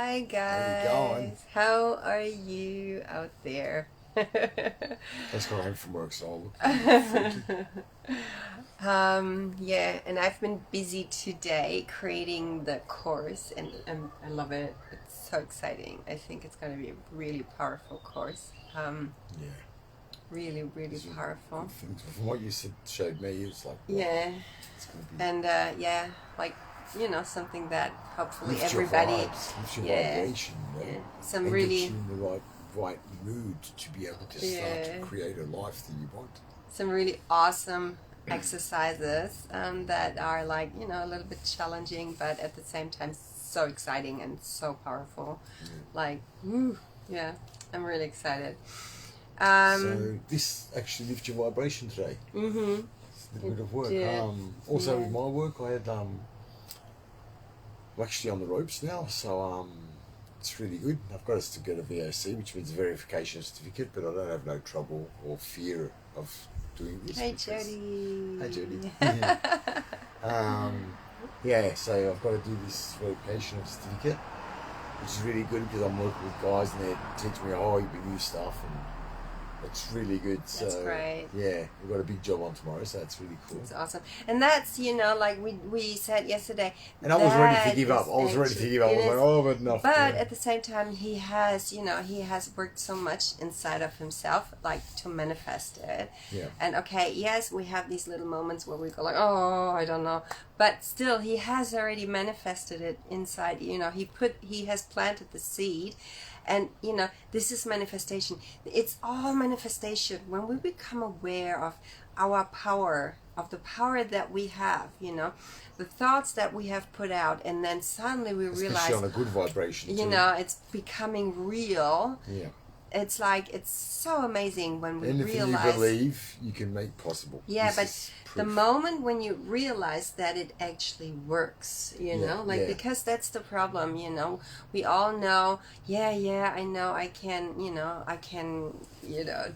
Hi How you going? guys, how are you out there? Just got home from work, so I look freaky. Yeah, and I've been busy today creating the course, and I love it. It's so exciting. I think it's going to be a really powerful course. Yeah, Really, really some powerful. good things. From what you said, showed me, it's like, wow, Yeah, it's going to be and yeah, like something that hopefully lift your everybody, vibes, lift your yeah, vibration, yeah, some and get really, you in the right mood to be able to start to yeah. create a life that you want. Some really awesome exercises that are like a little bit challenging, but at the same time so exciting and so powerful. Yeah. Like, woo, yeah, I'm really excited. So this actually lifts your vibration today. Mm-hmm. It's a little bit of work. did. Also Yeah. with my work, I had I'm actually on the ropes now, so it's really good. I've got us to get a VOC, which means verification certificate, but I don't have no trouble or fear of doing this. Hey, Jody. Hi, Jody. Yeah, so I've got to do this verification of certificate, which is really good because I'm working with guys and they teach me new stuff, and it's really good. So That's great. yeah, we've got a big job on tomorrow, so that's really cool. It's awesome. And that's, like we said yesterday. And I was ready to that give up. is I was ready to give up. I it was is- like, oh, but enough. But yeah. at the same time, he has worked so much inside of himself, like to manifest it. Yeah. And okay, yes, we have these little moments where we go like, oh, I don't know. But still, he has already manifested it inside. He has planted the seed. And, this is manifestation. It's all manifestation. When we become aware of our power, of the power that we have, the thoughts that we have put out, and then suddenly we Especially realize, on a good vibration too. it's becoming real. Yeah. It's like, it's so amazing when we Anything realize. you believe, you can make possible. Yeah, This but is the proof. moment when you realize that it actually works, Yeah. because that's the problem, we all know, I know I can,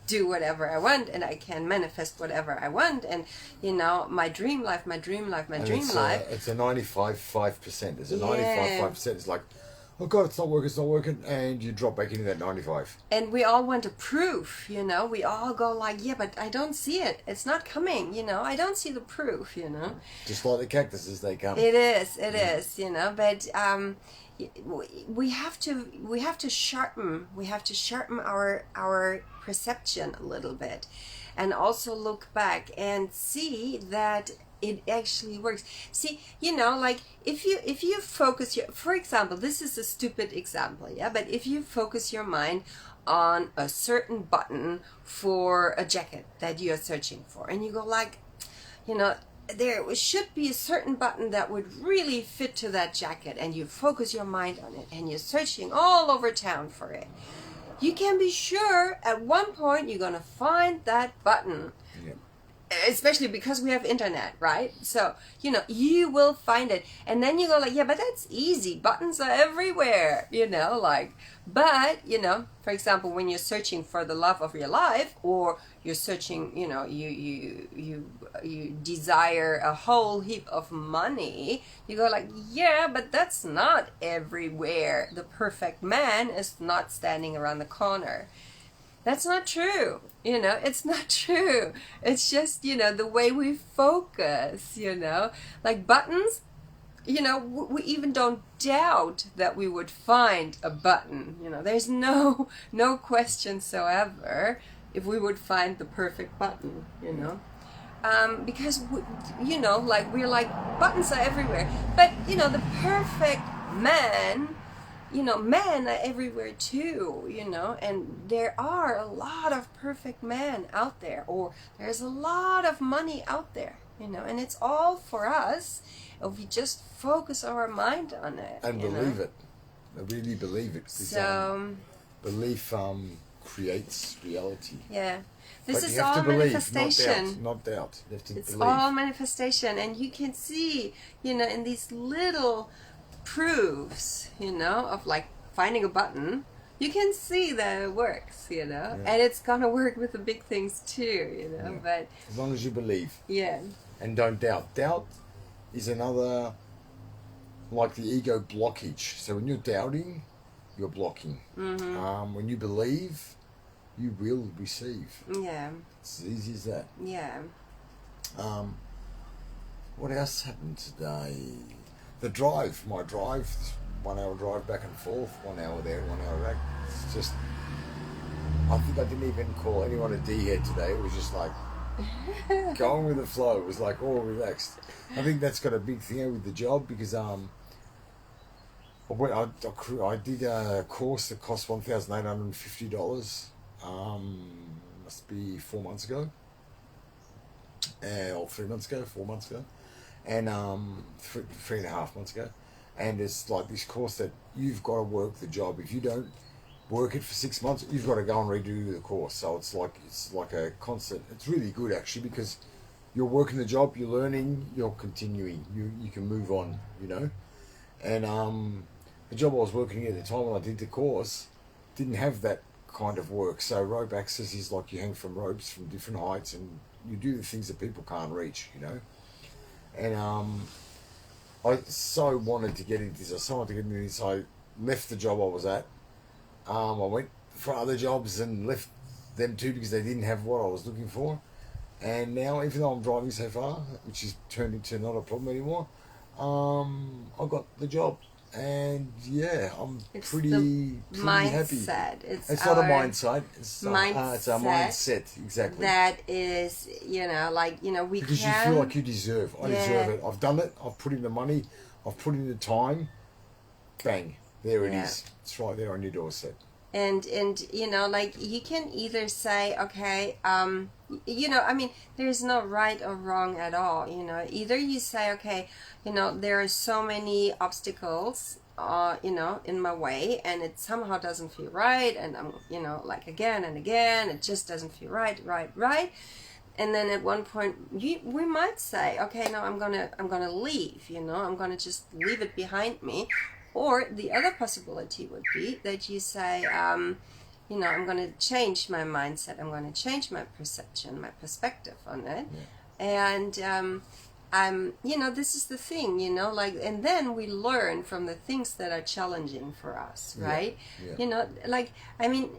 do whatever I want, and I can manifest whatever I want, and, my dream life, my dream life, my And dream life. It's a 95.5%. It's a Yeah. 95.5%. It's like, oh God, it's not working, and you drop back into that 95. And we all want a proof, we all go like, yeah, but I don't see it. It's not coming, I don't see the proof, Just like the cactuses, they come. It is, but we have to sharpen our perception a little bit, and also look back and see that it actually works. See, like if you focus for example, this is a stupid example, yeah, but if you focus your mind on a certain button for a jacket that you are searching for, and you go like, there should be a certain button that would really fit to that jacket, and you focus your mind on it, and you're searching all over town for it. You can be sure at one point you're gonna find that button. Yeah. Especially because we have internet, right? So, you will find it. And then you go like, yeah, but that's easy. Buttons are everywhere, but, for example, when you're searching for the love of your life, or you're searching, you desire a whole heap of money, you go like, yeah, but that's not everywhere. The perfect man is not standing around the corner. That's not true. It's not true. It's just, the way we focus, like buttons, we even don't doubt that we would find a button. There's no question soever if we would find the perfect button, because, we're like, buttons are everywhere. But, the perfect man, men are everywhere too, and there are a lot of perfect men out there, or there's a lot of money out there, and it's all for us if we just focus our mind on it. And believe it. I really believe it. Because, So, belief creates reality. yeah. But This is you have all to believe, manifestation. not doubt. You have to It's believe. all manifestation, and you can see, in these little proofs, of like finding a button, you can see that it works, Yeah. and it's gonna work with the big things too, Yeah. but As long as you believe. yeah, And don't doubt. Doubt is another, like the ego blockage. So when you're doubting, you're blocking. Mm-hmm. When you believe, you will receive. Yeah. It's as easy as that. Yeah. What else happened today? The drive, my drive, this 1 hour drive back and forth, 1 hour there, 1 hour back. It's just, I think I didn't even call anyone a D-head today. It was just like, going with the flow. It was like all relaxed. I think that's got a big thing with the job because I did a course that cost $1,850. Must be 4 months ago, or 3 months ago, 4 months ago, and 3.5 months ago. And it's like this course that you've got to work the job. If you don't work it for 6 months, you've got to go and redo the course. So it's like a constant. It's really good actually because you're working the job, you're learning, you're continuing. You can move on, you know. And the job I was working at the time when I did the course didn't have that kind of work. So rope access is like you hang from ropes from different heights and you do the things that people can't reach, you know. And I so wanted to get into this. I so wanted to get into this. I left the job I was at. I went for other jobs and left them too because they didn't have what I was looking for. And now, even though I'm driving so far, which has turned into not a problem anymore, I got the job. And yeah, I'm pretty happy. Mindset. It's not a mindset. It's a mindset, exactly. That is, you know, like, you know, because you feel like you deserve. I deserve it. I've done it. I've put in the money. I've put in the time. Bang. There it is. It's right there on your doorstep. And you know, like you can either say, okay, you know, I mean, there's no right or wrong at all. You know, either you say, okay, you know, there are so many obstacles, you know, in my way, and it somehow doesn't feel right, and I'm, you know, like again and again, it just doesn't feel right. And then at one point, we might say, okay, no, I'm gonna leave. You know, I'm gonna just leave it behind me. Or the other possibility would be that you say, you know, I'm going to change my mindset. I'm going to change my perception, my perspective on it. Yeah. And, you know, this is the thing, you know, like, and then we learn from the things that are challenging for us, right? Yeah. You know, like, I mean,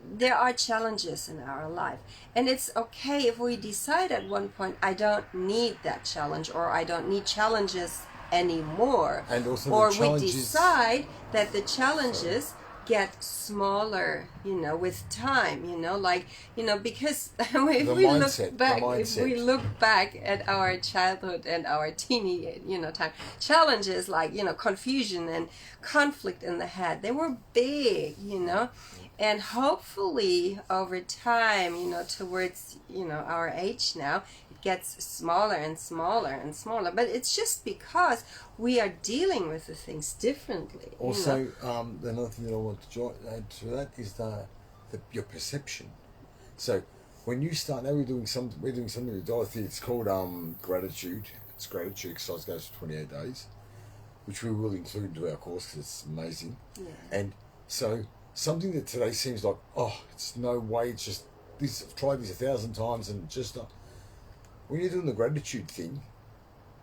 there are challenges in our life. And it's okay if we decide at one point, I don't need that challenge, or I don't need challenges anymore, and also or we decide that the challenges get smaller, you know, with time, you know, like, you know, because if we look back at our childhood and our teeny, you know, time, challenges like, you know, confusion and conflict in the head, they were big, you know. And hopefully over time, you know, towards, you know, our age now, it gets smaller and smaller and smaller. But it's just because we are dealing with the things differently. Also, you know? Another thing that I want to add to that is your perception. So when you start, now we're doing something with Dorothy. It's called gratitude. It's gratitude exercise, goes for 28 days, which we will include into our course because it's amazing. Yeah. And so something that today seems like, oh, it's no way, it's just this. I've tried this 1,000 times and just not. When you're doing the gratitude thing,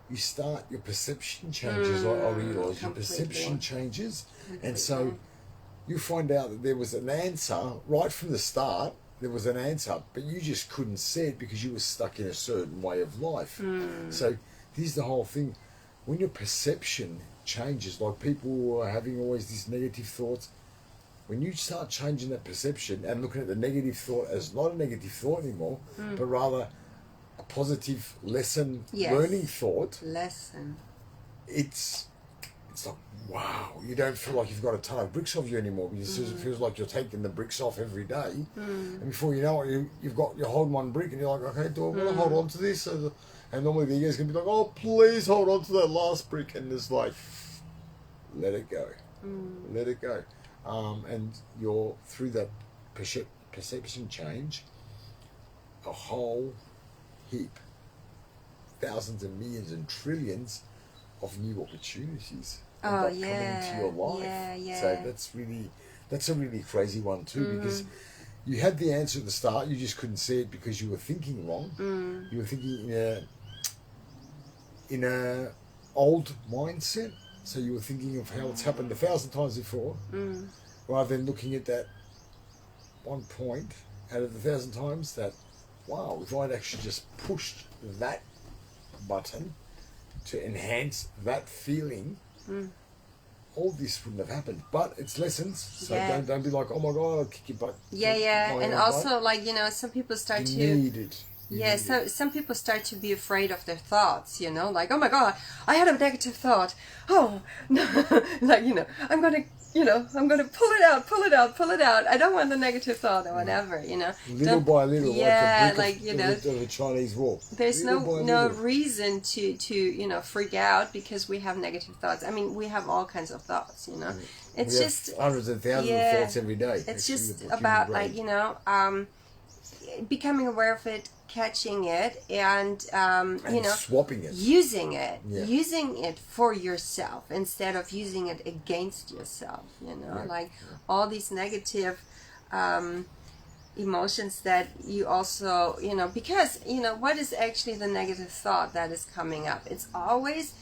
you start, your perception changes. I realise your perception changes, and so you find out that there was an answer right from the start. There was an answer, but you just couldn't see it because you were stuck in a certain way of life. So here's the whole thing: when your perception changes, like people are having always these negative thoughts. When you start changing that perception and looking at the negative thought as not a negative thought anymore, but rather a positive learning thought. It's like, wow, you don't feel like you've got a ton of bricks off you anymore because it feels like you're taking the bricks off every day. And before you know it, you're holding one brick and you're like, okay, do I want to hold on to this? And normally the ego's going to be like, oh, please hold on to that last brick. And it's like, let it go. Let it go. And you're through that perception change, a whole heap, thousands and millions and trillions of new opportunities coming into your life. So that's a really crazy one too, because you had the answer at the start, you just couldn't see it because you were thinking wrong. You were thinking in a old mindset. So you were thinking of how it's happened 1,000 times before, rather than looking at that one point out of 1,000 times that, wow, if I'd actually just pushed that button to enhance that feeling, all this wouldn't have happened. But it's lessons, so Yeah. don't be like, oh my God, I'll kick your butt. Yeah, My and own also butt. like, you know, some people start You to need it. You yeah, need so it. some people start to be afraid of their thoughts, you know, like, oh my God, I had a negative thought. Oh, no, like, you know, I'm gonna pull it out. I don't want the negative thought or whatever, you know. Little by little, yeah, like the brick you know, of a Chinese wall. there's Little by no little. reason to you know, freak out because we have negative thoughts. I mean, we have all kinds of thoughts, you know. It's We have just hundreds and thousands yeah, of thoughts every day. it's Actually, just the human about brain. like, you know, becoming aware of it, catching it, and you know, swapping it. using it, Yeah. using it for yourself instead of using it against yourself. You know, Yeah. like all these negative emotions that you also, you know, because you know what is actually the negative thought that is coming up. It's always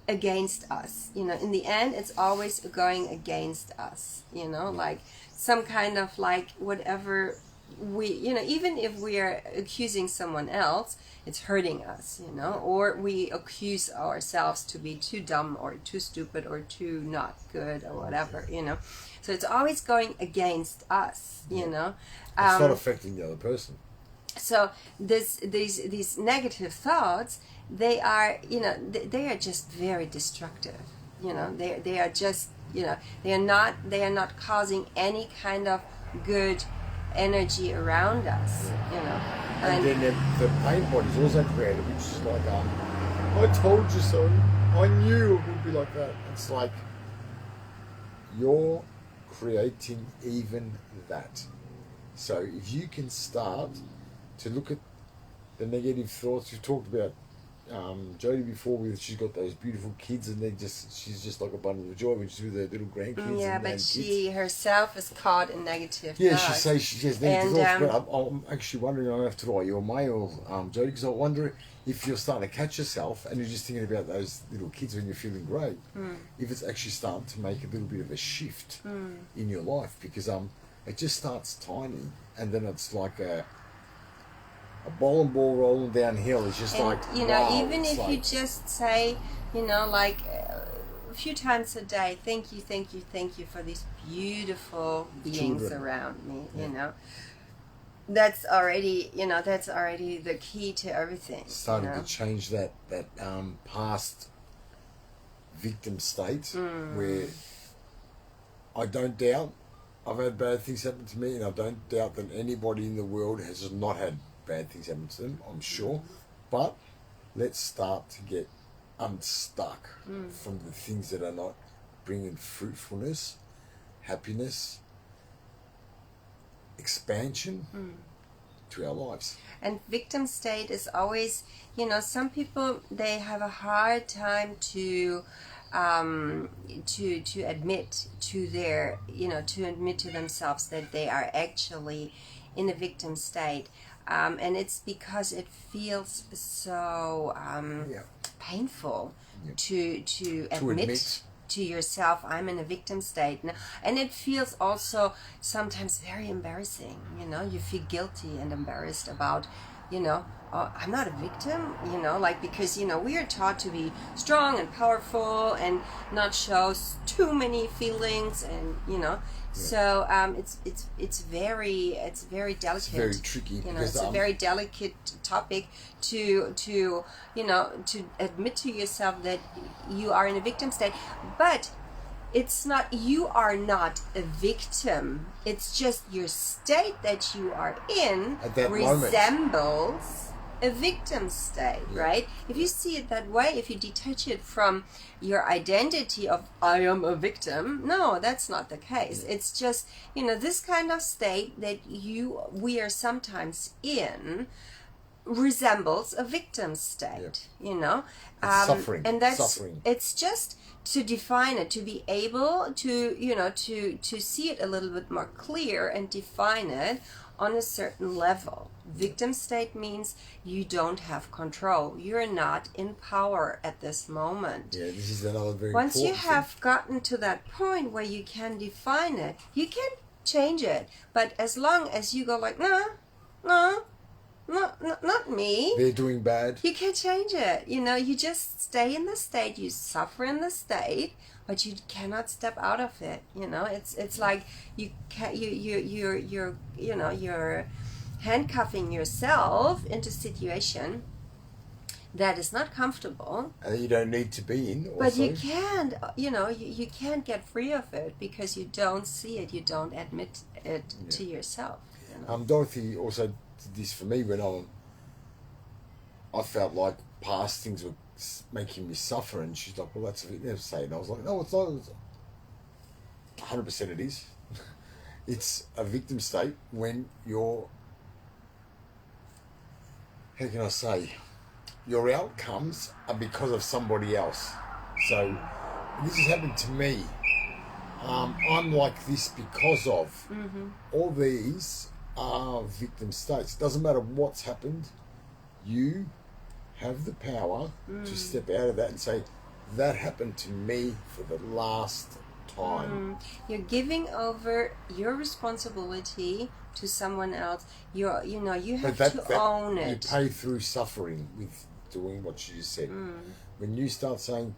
against us, you know. In the end, it's always going against us, you know, like some kind of like whatever we, you know, even if we are accusing someone else, it's hurting us, you know, or we accuse ourselves to be too dumb or too stupid or too not good or whatever, you know. So it's always going against us, you know. It's not affecting the other person. So these negative thoughts, they are, you know, they are just very destructive. You know, they are just, you know, they are not causing any kind of good energy around us. You know, And then the pain point is also created, which is like, I told you so. I knew it would be like that. It's like you're creating even that. So if you can start to look at the negative thoughts, you've talked about Jodie before, with she's got those beautiful kids, and she's just like a bundle of joy when she's with her little grandkids. yeah, and but kids. she herself is caught in negative Yeah, thoughts. she says she has negative And, thoughts, but I'm actually wondering, I have to write your mail, Jodie, because I wonder if you're starting to catch yourself and you're just thinking about those little kids when you're feeling great, if it's actually starting to make a little bit of a shift in your life, because it just starts tiny, and then it's like a bowling ball rolling downhill. It's just and, like, you know, wow, even it's if like, you just say, you know, like a few times a day, thank you for these beautiful beings Children. around me, Yeah. you know. That's already, you know, that's already the key to everything. starting you know? to change that past victim state where I don't doubt I've had bad things happen to me, and I don't doubt that anybody in the world has not had bad things happen to them, I'm sure. But let's start to get unstuck from the things that are not bringing fruitfulness, happiness, expansion to our lives. And victim state is always, you know, some people, they have a hard time to admit to their, you know, to admit to themselves that they are actually in a victim state, and it's because it feels so painful Yeah. to admit to yourself, I'm in a victim state. And it feels also sometimes very embarrassing, you know. You feel guilty and embarrassed about, you know, oh, I'm not a victim, you know, like, because, you know, we are taught to be strong and powerful and not show too many feelings, and, you know, so it's very delicate. It's very tricky, You know, because it's a very delicate topic to you know, to admit to yourself that you are in a victim state. But it's not, you are not a victim. It's just your state that you are in At that moment. resembles a victim state, right? If you see it that way, if you detach it from your identity of I am a victim, no, that's not the case. It's just, you know, this kind of state that we are sometimes in, resembles a victim state, you know. It's suffering. And that's Suffering. it's just to define it, to be able to, you know, to see it a little bit more clear and define it on a certain level. Victim state means you don't have control. You're not in power at this moment. Yeah, this is another very Once you important have gotten to that point where you can define it, you can change it. But as long as you go like, no, not me. thing. They're doing bad. You can't change it. You know, you just stay in the state. You suffer in the state, but you cannot step out of it. You know, it's like you can you're handcuffing yourself into a situation that is not comfortable. And you don't need to be in. Also. But you can't. You know, you can't get free of it because you don't see it. You don't admit it to yourself. You know? Dorothy also did this for me when I felt like past things were making me suffer, and she's like, well, that's a victim state. And I was like, no, it's not. 100% it is. It's a victim state when you're, how can I say, your outcomes are because of somebody else. So this has happened to me. I'm like this because of. All these are victim states. Doesn't matter what's happened, you have the power to step out of that and say, that happened to me for the last time. You're giving over your responsibility to someone else. You have to own it. You pay through suffering with doing what you just said. When you start saying,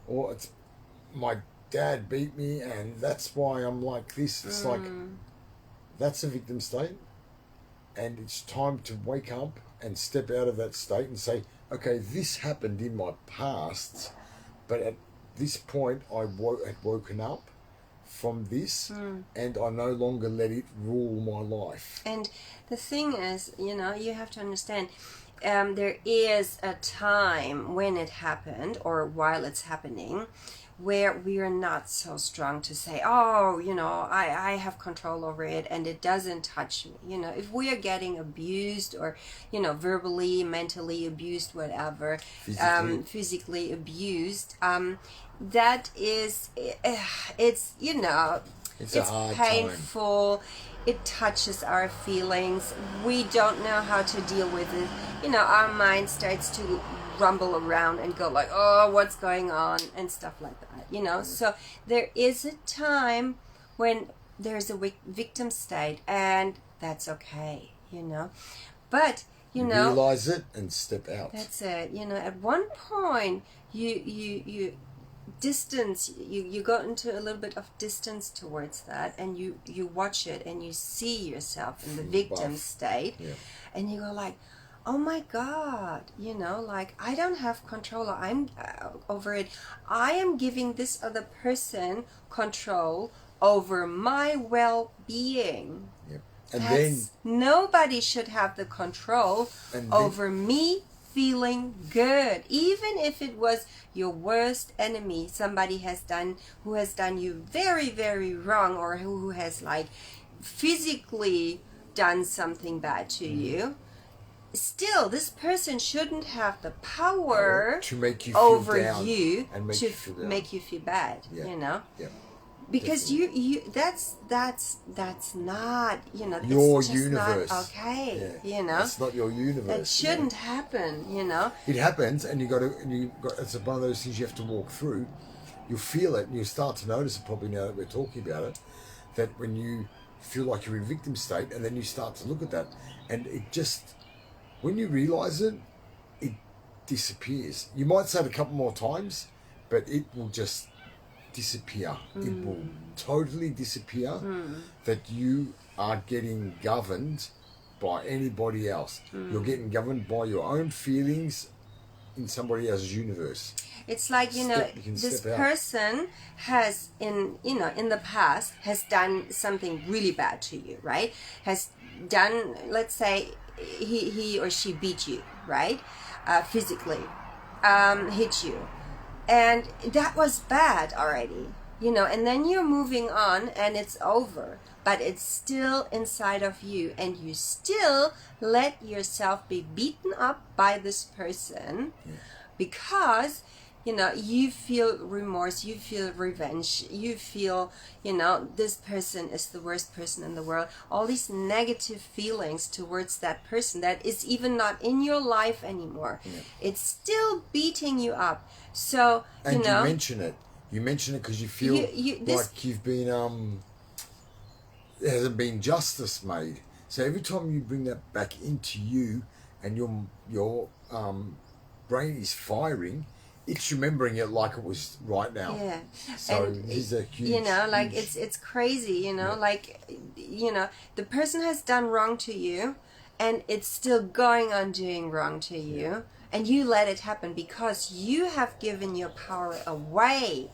oh, it's my dad beat me and that's why I'm like this, it's like, that's a victim state, and it's time to wake up and step out of that state and say, okay, this happened in my past, but at this point I had woken up from this, and I no longer let it rule my life. And the thing is, you know, you have to understand, there is a time when it happened or while it's happening where we are not so strong to say, oh, you know, I have control over it and it doesn't touch me. You know, if we are getting abused or, you know, verbally, mentally abused, whatever, physically abused, that is, it's, you know, it's painful. Time. It touches our feelings. We don't know how to deal with it. You know, our mind starts to rumble around and go like, oh, what's going on, and stuff like that, you know. So there is a time when there's a victim state, and that's okay, you know. But you know, realize it and step out. That's it. You know, at one point you distance, you go into a little bit of distance towards that, and you watch it and you see yourself in the victim state, and you go like, oh my God, you know, like, I don't have control. I'm over it. I am giving this other person control over my well-being. And then nobody should have the control over me feeling good, even if it was your worst enemy, somebody who has done you very, very wrong, or who has like physically done something bad to you. Still, this person shouldn't have the power to make you feel over down you and make you feel bad. You know, because definitely. that's not, you know, your it's just universe. Not okay, you know, it's not your universe. It shouldn't happen. You know, it happens, and it's one of those things you have to walk through. You'll feel it, and you'll start to notice it probably now that we're talking about it. That when you feel like you're in victim state, and then you start to look at that, and it just, when you realise it, it disappears. You might say it a couple more times, but it will just disappear. It will totally disappear. That you are getting governed by anybody else. You're getting governed by your own feelings in somebody else's universe. It's like, you know, this person has in the past has done something really bad to you, right? Has done, let's say, he or she beat you, right? Physically, hit you. And that was bad already. and then you're moving on and it's over, but it's still inside of you, and you still let yourself be beaten up by this person because you feel remorse, you feel revenge, you feel, this person is the worst person in the world. All these negative feelings towards that person that is even not in your life anymore. Yeah. It's still beating you up. So, and you mention it. You mention it because you feel like you've been, there hasn't been justice made. So every time you bring that back into you and your brain is firing, it's remembering it like it was right now. Yeah. So and these are huge. Huge. It's crazy, the person has done wrong to you and it's still going on doing wrong to you, and you let it happen because you have given your power away.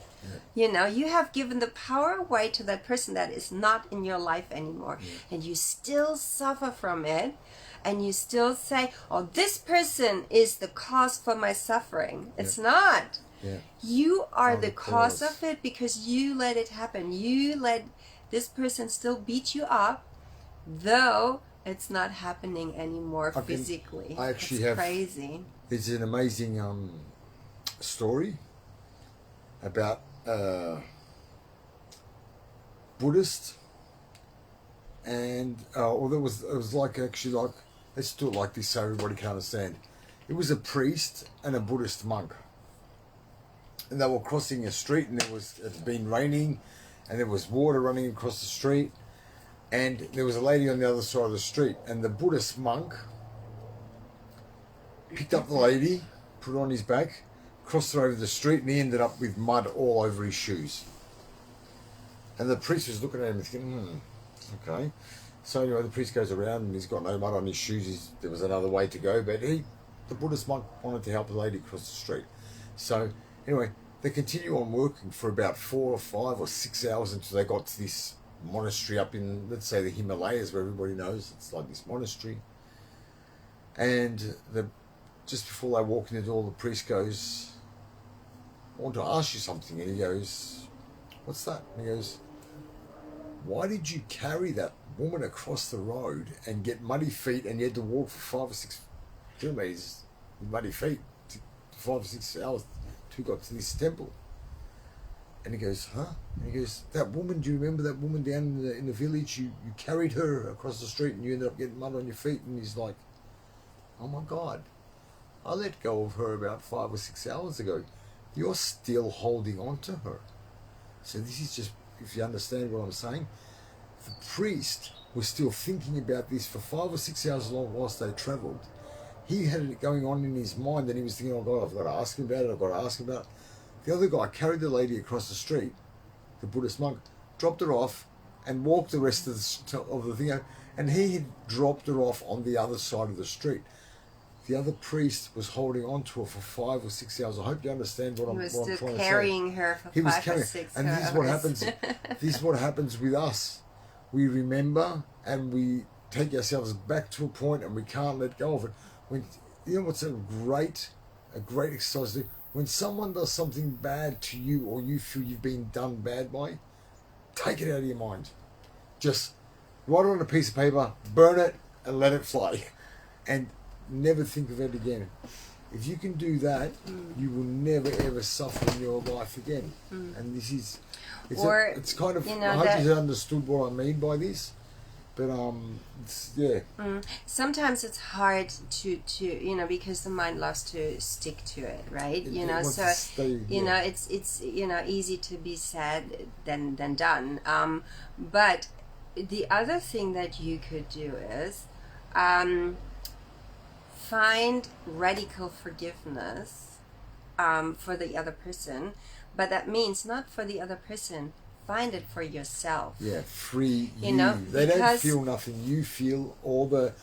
You have given the power away to that person that is not in your life anymore, and you still suffer from it. And you still say, oh, this person is the cause for my suffering. It's not. Yeah. You are the cause of it because you let it happen. You let this person still beat you up, though it's not happening anymore physically. I actually it's crazy. It's an amazing story about Buddhist, and it was like let's do it like this so everybody can understand. It was a priest and a Buddhist monk, and they were crossing a street, and it's been raining, and there was water running across the street, and there was a lady on the other side of the street, and the Buddhist monk picked up the lady, put her on his back, crossed her over the street, and he ended up with mud all over his shoes. And the priest was looking at him and thinking, okay. So anyway, the priest goes around and he's got no mud on his shoes. There was another way to go, but the Buddhist monk wanted to help the lady cross the street. So anyway, they continue on working for about 4 or 5 or 6 hours until they got to this monastery up in, let's say, the Himalayas, where everybody knows it's like this monastery. And just before they walk in the door, the priest goes, I want to ask you something. And he goes, what's that? And he goes, why did you carry that woman across the road and get muddy feet, and you had to walk for 5 or 6 kilometers with muddy feet, 5 or 6 hours to got to this temple? And he goes, huh? And he goes, that woman, do you remember that woman down in the village? You carried her across the street and you ended up getting mud on your feet. And he's like, oh my God, I let go of her about 5 or 6 hours ago. You're still holding on to her. So this is just, if you understand what I'm saying, the priest was still thinking about this for 5 or 6 hours long whilst they travelled. He had it going on in his mind, and he was thinking, oh God, I've got to ask him about it, I've got to ask him about it. The other guy carried the lady across the street, the Buddhist monk, dropped her off and walked the rest of the thing out, and he had dropped her off on the other side of the street. The other priest was holding on to her for 5 or 6 hours. I hope you understand what I'm trying to say. He was still carrying her for 5 or 6 hours. And this is what happens. This is what happens with us. We remember and we take ourselves back to a point, and we can't let go of it. When what's a great exercise to do? When someone does something bad to you, or you feel you've been done bad by, take it out of your mind. Just write it on a piece of paper, burn it, and let it fly. And never think of it again. If you can do that, you will never ever suffer in your life again. And this is, it's kind of, I hope you understood what I mean by this. But sometimes it's hard to because the mind loves to stick to it, right? It's easy to be sad than done. But the other thing that you could do is find radical forgiveness for the other person, but that means not for the other person. Find it for yourself. Yeah, free you. They don't feel nothing. You feel all the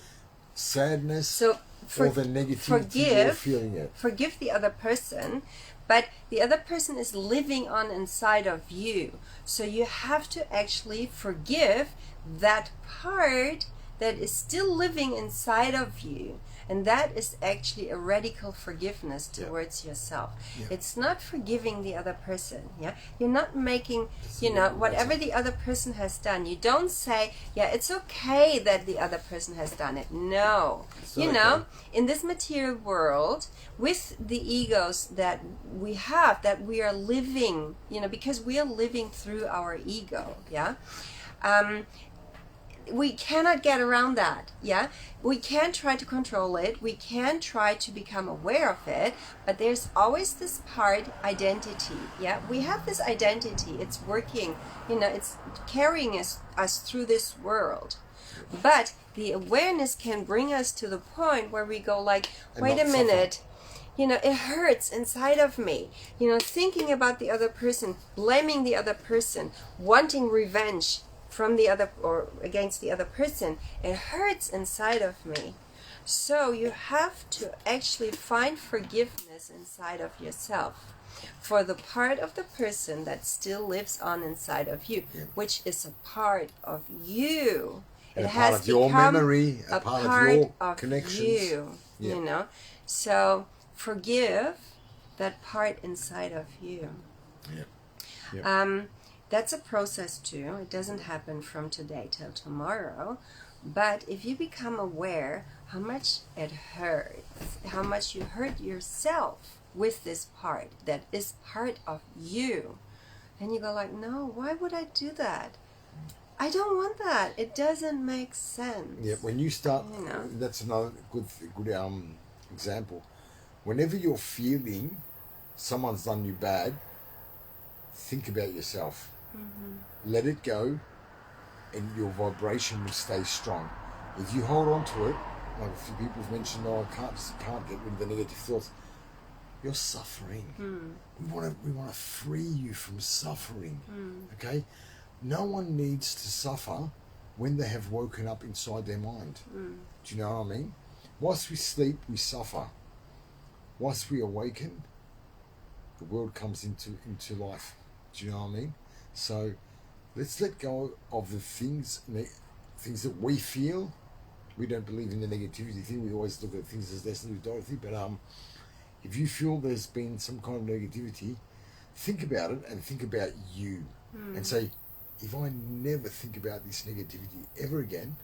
sadness, all the negativity. You're feeling it. Forgive the other person, but the other person is living on inside of you. So you have to actually forgive that part that is still living inside of you. And that is actually a radical forgiveness Yeah. towards yourself. Yeah. It's not forgiving the other person. Yeah, you're not making, That's you know, it. whatever That's it. the other person has done. You don't say, yeah, it's okay that the other person has done it. No, It's you not know, okay. in this material world, with the egos that we have, that we are living, you know, because we are living through our ego. Yeah. We cannot get around that. Yeah, we can try to control it, we can try to become aware of it, but there's always this part, identity. Yeah, we have this identity, it's working, you know, it's carrying us through this world, but the awareness can bring us to the point where we go like, And wait a not suffer. minute, you know, it hurts inside of me. You know, thinking about the other person, blaming the other person, wanting revenge from the other or against the other person, it hurts inside of me. So you have to actually find forgiveness inside of yourself for the part of the person that still lives on inside of you, Yeah. which is a part of you. And It a part has of your become memory, a part of your of connections. you, Yeah. you know. So forgive that part inside of you. Yeah. That's a process too. It doesn't happen from today till tomorrow. But if you become aware how much it hurts, how much you hurt yourself with this part that is part of you, and you go like, no, why would I do that? I don't want that. It doesn't make sense. Yeah, when you start, You know. that's another good example. Whenever you're feeling someone's done you bad, think about yourself. Let it go, and your vibration will stay strong. If you hold on to it, like a few people have mentioned, oh, I can't get rid of the negative thoughts. You're suffering. We want to free you from suffering. Okay, no one needs to suffer when they have woken up inside their mind. Do you know what I mean? Whilst we sleep, we suffer. Whilst we awaken, the world comes into life. Do you know what I mean? So let's let go of the things that we feel. We don't believe in the negativity thing. We always look at things as less with Dorothy. But if you feel there's been some kind of negativity, think about it and think about you. And say, if I never think about this negativity ever again,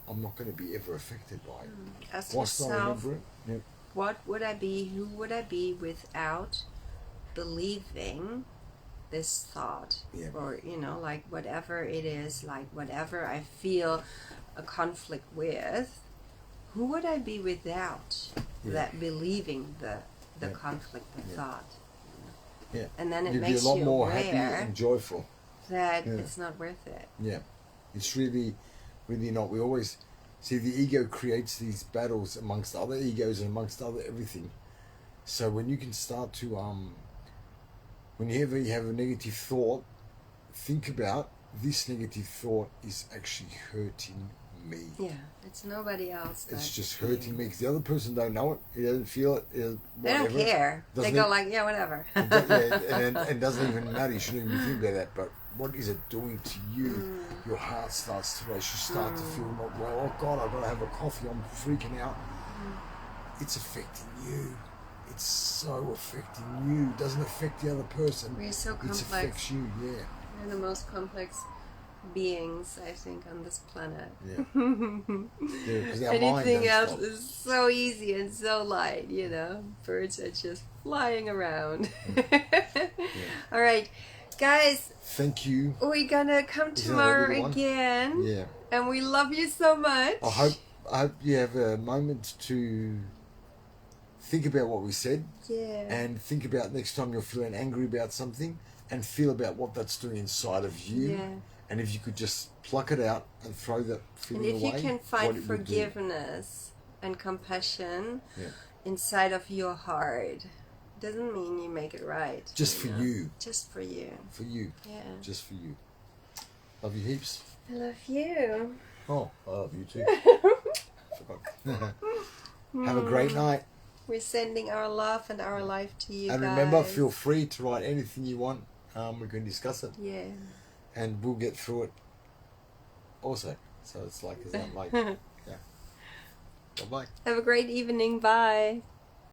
I'm not going to be ever affected by it. Ask Whilst I yourself, remember it, yeah. what would I be, who would I be without believing this thought? Yeah. Or, you know, like whatever it is, like whatever I feel a conflict with, who would I be without Yeah. that believing the Yeah. conflict, the Yeah. thought? Yeah. And then it You'd be a makes lot you more happy aware and joyful. that Yeah. it's not worth it. Yeah, it's really not. We always see the ego creates these battles amongst other egos and amongst other everything. So when you can start to whenever you have a negative thought, think about this negative thought is actually hurting me. Yeah, it's nobody else. It's that just you. hurting me because the other person don't know it. He doesn't feel it. They Whatever. don't care. They Doesn't go it- like, yeah, whatever. and it doesn't even matter. You shouldn't even think about that. But what is it doing to you? Your heart starts to race. You start to feel not well. Oh God, I've got to have a coffee. I'm freaking out. It's affecting you. It's so affecting you. It doesn't affect the other person. We're so It complex. affects you. Yeah. We're the most complex beings, I think, on this planet. Yeah. Yeah, 'cause our mind Anything don't else stop. is so easy and so light, you know. Birds are just flying around. All right, guys, Thank you. we're gonna come Is that a little tomorrow one? again, Yeah. and we love you so much. I hope you have a moment to think about what we said. Yeah. And think about next time you're feeling angry about something and feel about what that's doing inside of you. Yeah. And if you could just pluck it out and throw that And feeling if you away, can what find it would do. forgiveness and compassion Yeah. inside of your heart, doesn't mean you make it right. Just for know. you. Just for you. For you. Yeah. Just for you. Love you heaps. I love you. Oh, I love you too. Forgot. Have a great night. We're sending our love and our life to you And guys. remember, feel free to write anything you want. We can discuss it. Yeah. And we'll get through it also. So it's like, it's not like, yeah. Bye bye. Have a great evening. Bye.